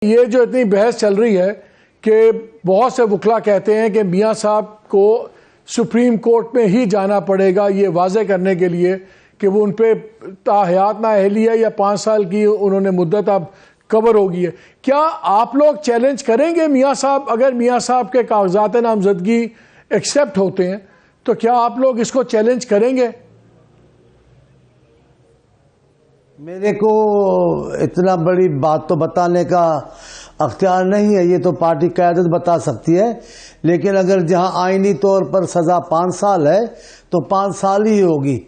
یہ جو اتنی بحث چل رہی ہے کہ بہت سے وکلا کہتے ہیں کہ میاں صاحب کو سپریم کورٹ میں ہی جانا پڑے گا یہ واضح کرنے کے لیے کہ وہ ان پہ تاحیات نااہلی ہے یا 5 سال کی انہوں نے مدت اب کور ہوگی ہے. کیا آپ لوگ چیلنج کریں گے میاں صاحب؟ اگر میاں صاحب کے کاغذات نامزدگی ایکسیپٹ ہوتے ہیں تو کیا آپ لوگ اس کو چیلنج کریں گے؟ میرے کو اتنا بڑی بات تو بتانے کا اختیار نہیں ہے، یہ تو پارٹی قیادت بتا سکتی ہے. لیکن اگر جہاں آئینی طور پر سزا 5 سال ہے تو 5 سال ہی ہوگی.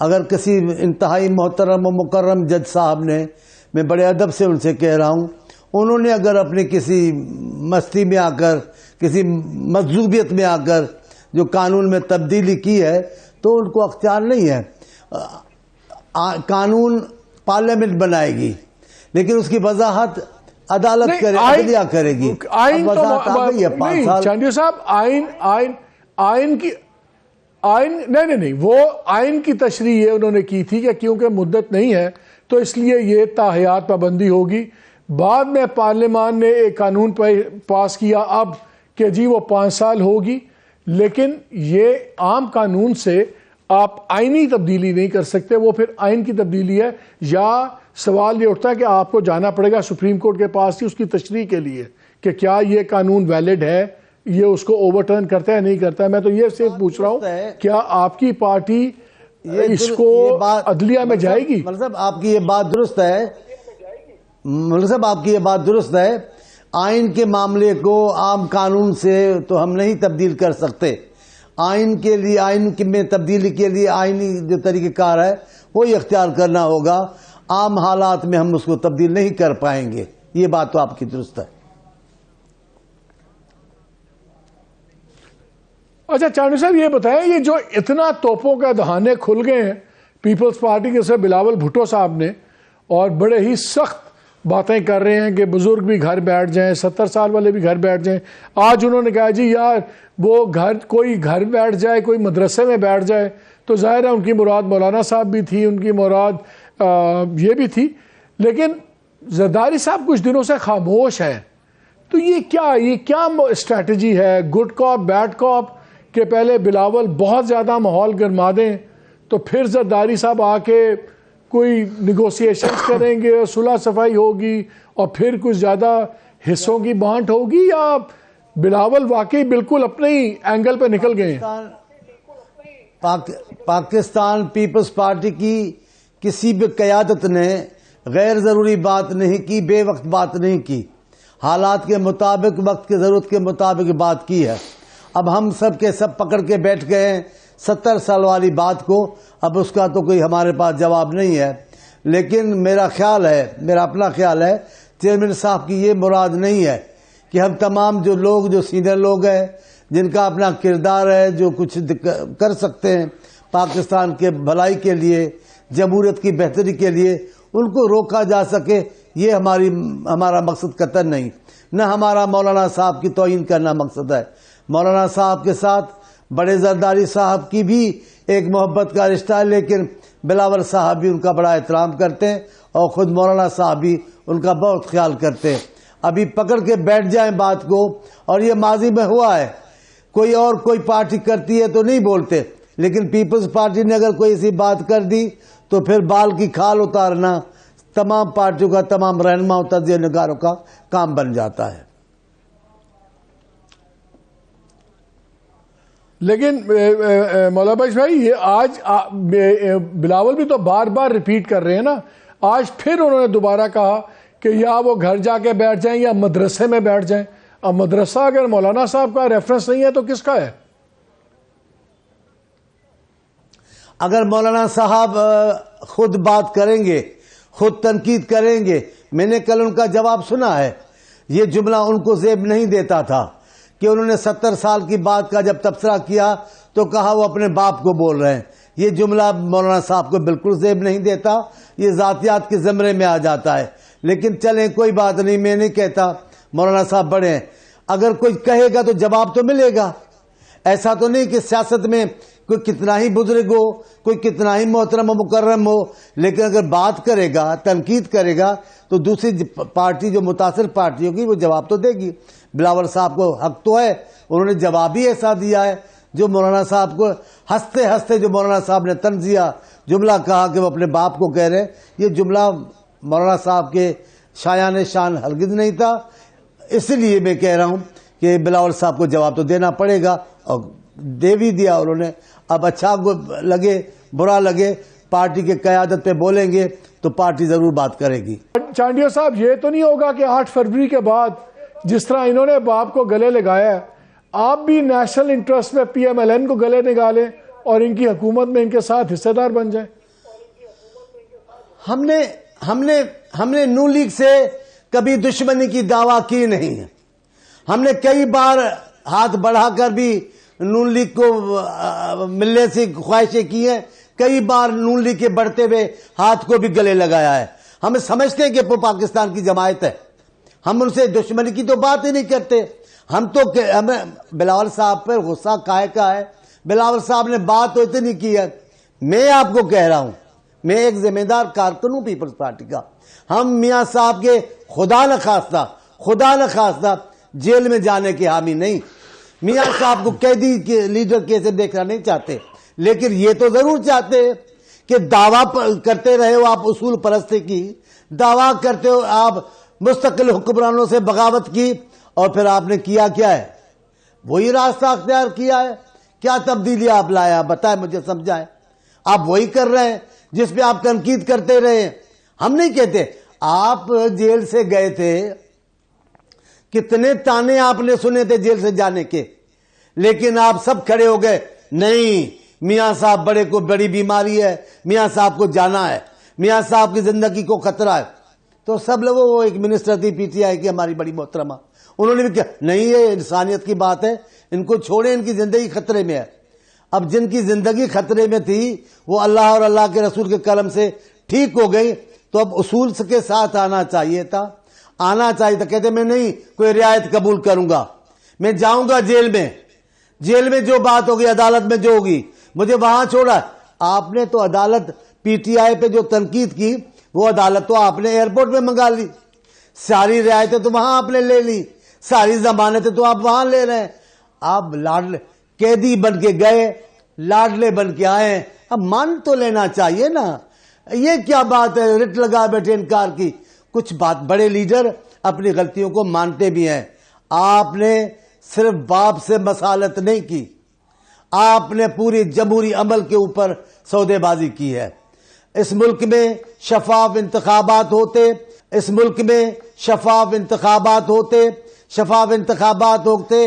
اگر کسی انتہائی محترم و مکرم جج صاحب نے، میں بڑے ادب سے ان سے کہہ رہا ہوں، انہوں نے اگر اپنی کسی مستی میں آ کر، کسی مجذوبیت میں آ کر جو قانون میں تبدیلی کی ہے تو ان کو اختیار نہیں ہے. قانون پارلیمنٹ بنائے گی لیکن اس کی وضاحت عدالت کرے، عدلیہ کرے گی. آئین تو نہیں چاندی صاحب، آئین کی نہیں وہ آئین کی تشریح یہ انہوں نے کی تھی کہ کیونکہ مدت نہیں ہے تو اس لیے یہ تاحیات پابندی ہوگی. بعد میں پارلیمان نے ایک قانون پاس کیا اب کہ جی وہ 5 سال ہوگی، لیکن یہ عام قانون سے آپ آئینی تبدیلی نہیں کر سکتے، وہ پھر آئین کی تبدیلی ہے. یا سوال یہ اٹھتا ہے کہ آپ کو جانا پڑے گا سپریم کورٹ کے پاس ہی اس کی تشریح کے لیے کہ کیا یہ قانون ویلڈ ہے، یہ اس کو اوور ٹرن کرتا ہے نہیں کرتا ہے. میں تو یہ صرف پوچھ رہا ہوں کیا آپ کی پارٹی اس کو عدلیہ میں جائے گی؟ مطلب صاحب آپ کی یہ بات درست ہے، مطلب صاحب آپ کی یہ بات درست ہے. آئین کے معاملے کو عام قانون سے تو ہم نہیں تبدیل کر سکتے. آئین کے لیے، آئین میں تبدیلی کے لیے آئینی جو طریقہ کار ہے وہی اختیار کرنا ہوگا. عام حالات میں ہم اس کو تبدیل نہیں کر پائیں گے. یہ بات تو آپ کی درست ہے. اچھا چاندی صاحب یہ بتائیں، یہ جو اتنا توپوں کا دہانے کھل گئے ہیں پیپلز پارٹی کے سے بلاول بھٹو صاحب نے، اور بڑے ہی سخت باتیں کر رہے ہیں کہ بزرگ بھی گھر بیٹھ جائیں، 70 سال والے بھی گھر بیٹھ جائیں. آج انہوں نے کہا جی یار وہ کوئی گھر بیٹھ جائے، کوئی مدرسے میں بیٹھ جائے تو ظاہر ہے ان کی مراد مولانا صاحب بھی تھی، ان کی مراد یہ بھی تھی. لیکن زرداری صاحب کچھ دنوں سے خاموش ہیں، تو یہ کیا اسٹریٹجی ہے؟ گڈ کاپ بیڈ کاپ کہ پہلے بلاول بہت زیادہ ماحول گرما دیں تو پھر زرداری صاحب آ کے کوئی نیگوسیشنز کریں گے، صلح صفائی ہوگی اور پھر کچھ زیادہ حصوں کی بانٹ ہوگی، یا بلاول واقعی بالکل اپنے ہی اینگل پہ نکل گئے ہیں؟ پاکستان پیپلز پارٹی کی کسی بھی قیادت نے غیر ضروری بات نہیں کی، بے وقت بات نہیں کی. حالات کے مطابق، وقت کی ضرورت کے مطابق بات کی ہے. اب ہم سب کے سب پکڑ کے بیٹھ گئے ہیں 70 سال والی بات کو. اب اس کا تو کوئی ہمارے پاس جواب نہیں ہے. لیکن میرا خیال ہے، میرا اپنا خیال ہے، چیئرمین صاحب کی یہ مراد نہیں ہے کہ ہم تمام جو لوگ، جو سینئر لوگ ہیں، جن کا اپنا کردار ہے، جو کچھ کر سکتے ہیں پاکستان کے بھلائی کے لیے، جمہوریت کی بہتری کے لیے، ان کو روکا جا سکے. یہ ہمارا مقصد قطعاً نہیں. نہ ہمارا مولانا صاحب کی توہین کرنا مقصد ہے. مولانا صاحب کے ساتھ بڑے زرداری صاحب کی بھی ایک محبت کا رشتہ ہے، لیکن بلاول صاحب بھی ان کا بڑا احترام کرتے ہیں اور خود مولانا صاحب بھی ان کا بہت خیال کرتے ہیں. ابھی پکڑ کے بیٹھ جائیں بات کو، اور یہ ماضی میں ہوا ہے، کوئی پارٹی کرتی ہے تو نہیں بولتے، لیکن پیپلز پارٹی نے اگر کوئی ایسی بات کر دی تو پھر بال کی کھال اتارنا تمام پارٹیوں کا، تمام رہنماؤں، تجزیہ نگاروں کا کام بن جاتا ہے. لیکن مولانا بھائی یہ آج بلاول بھی تو بار بار ریپیٹ کر رہے ہیں نا. آج پھر انہوں نے دوبارہ کہا کہ یا وہ گھر جا کے بیٹھ جائیں یا مدرسے میں بیٹھ جائیں. اب مدرسہ اگر مولانا صاحب کا ریفرنس نہیں ہے تو کس کا ہے؟ اگر مولانا صاحب خود بات کریں گے، خود تنقید کریں گے. میں نے کل ان کا جواب سنا ہے. یہ جملہ ان کو زیب نہیں دیتا تھا کہ انہوں نے 70 سال کی بات کا جب تبصرہ کیا تو کہا وہ اپنے باپ کو بول رہے ہیں. یہ جملہ مولانا صاحب کو بالکل زیب نہیں دیتا. یہ ذاتیات کے زمرے میں آ جاتا ہے. لیکن چلیں کوئی بات نہیں، میں نہیں کہتا، مولانا صاحب بڑے ہیں. اگر کوئی کہے گا تو جواب تو ملے گا. ایسا تو نہیں کہ سیاست میں کوئی کتنا ہی بزرگ ہو، کوئی کتنا ہی محترم و مکرم ہو، لیکن اگر بات کرے گا، تنقید کرے گا تو دوسری پارٹی جو متاثر پارٹی ہوگی وہ جواب تو دے گی. بلاول صاحب کو حق تو ہے, انہوں نے جواب ہی ایسا دیا ہے جو مولانا صاحب کو ہنستے ہنستے جو مولانا صاحب نے طنزیہ جملہ کہا کہ وہ اپنے باپ کو کہہ رہے ہیں, یہ جملہ مولانا صاحب کے شایان شان ہرگز نہیں تھا. اس لیے میں کہہ رہا ہوں کہ بلاول صاحب کو جواب تو دینا پڑے گا, اور دے بھی دیا انہوں نے. اب اچھا لگے برا لگے, پارٹی کے قیادت پہ بولیں گے تو پارٹی ضرور بات کرے گی. چانڈیا صاحب, یہ تو نہیں ہوگا کہ 8 فروری کے بعد جس طرح انہوں نے باپ کو گلے لگایا ہے, آپ بھی نیشنل انٹرسٹ میں پی ایم ایل این کو گلے نگالیں اور ان کی حکومت میں ان کے ساتھ حصے دار بن جائیں؟ ہم نے نون لیگ سے کبھی دشمنی کی دعویٰ کی نہیں ہے. ہم نے کئی بار ہاتھ بڑھا کر بھی نون لیگ کو ملنے سے خواہشیں کی ہیں, کئی بار نون لیگ کے بڑھتے ہوئے ہاتھ کو بھی گلے لگایا ہے. ہم سمجھتے ہیں کہ وہ پاکستان کی جماعت ہے, ہم ان سے دشمنی کی تو بات ہی نہیں کرتے. ہم تو ہمیں بلاول صاحب پر غصہ کائے کا ہے. بلاول صاحب نے بات تو اتنی کی ہے. میں آپ کو کہہ رہا ہوں, میں ایک ذمہ دار کارکن ہوں پیپلز پارٹی کا. ہم میاں صاحب کے خدا نخواستہ جیل میں جانے کے حامی نہیں. میاں صاحب کو قیدی کے لیڈر کیسے دیکھنا نہیں چاہتے, لیکن یہ تو ضرور چاہتے کہ دعویٰ کرتے رہے ہو آپ اصول پرستی کی, دعویٰ کرتے ہو آپ مستقل حکمرانوں سے بغاوت کی, اور پھر آپ نے کیا کیا ہے؟ وہی راستہ اختیار کیا ہے. کیا تبدیلی آپ لایا بتائیں, مجھے سمجھائیں. آپ وہی کر رہے ہیں جس پہ آپ تنقید کرتے رہے. ہم نہیں کہتے, آپ جیل سے گئے تھے, کتنے تانے آپ نے سنے تھے جیل سے جانے کے, لیکن آپ سب کھڑے ہو گئے, نہیں میاں صاحب بڑے کو بڑی بیماری ہے, میاں صاحب کو جانا ہے, میاں صاحب کی زندگی کو خطرہ ہے. تو سب لوگوں, وہ ایک منسٹر تھی پی ٹی آئی کی ہماری بڑی محترمہ, انہوں نے بھی کہا نہیں یہ انسانیت کی بات ہے, ان کو چھوڑیں, ان کی زندگی خطرے میں ہے. اب جن کی زندگی خطرے میں تھی وہ اللہ اور اللہ کے رسول کے کرم سے ٹھیک ہو گئی, تو اب اصول کے ساتھ آنا چاہیے تھا. کہتے میں نہیں کوئی رعایت قبول کروں گا, میں جاؤں گا جیل میں جو بات ہوگی عدالت میں جو ہوگی, مجھے وہاں چھوڑا. آپ نے تو عدالت پی ٹی آئی پہ جو تنقید کی وہ عدالت تو آپ نے ایئرپورٹ میں منگا لی, ساری رعایتیں تو وہاں آپ نے لے لی, ساری ضمانتیں تو آپ وہاں لے رہے ہیں. آپ قیدی بن کے گئے, لاڈلے بن کے آئے, اب مان تو لینا چاہیے نا. یہ کیا بات ہے رٹ لگا بیٹھے انکار کی؟ کچھ بات بڑے لیڈر اپنی غلطیوں کو مانتے بھی ہیں. آپ نے صرف باپ سے مصالحت نہیں کی, آپ نے پوری جمہوری عمل کے اوپر سودے بازی کی ہے. اس ملک میں شفاف انتخابات ہوتے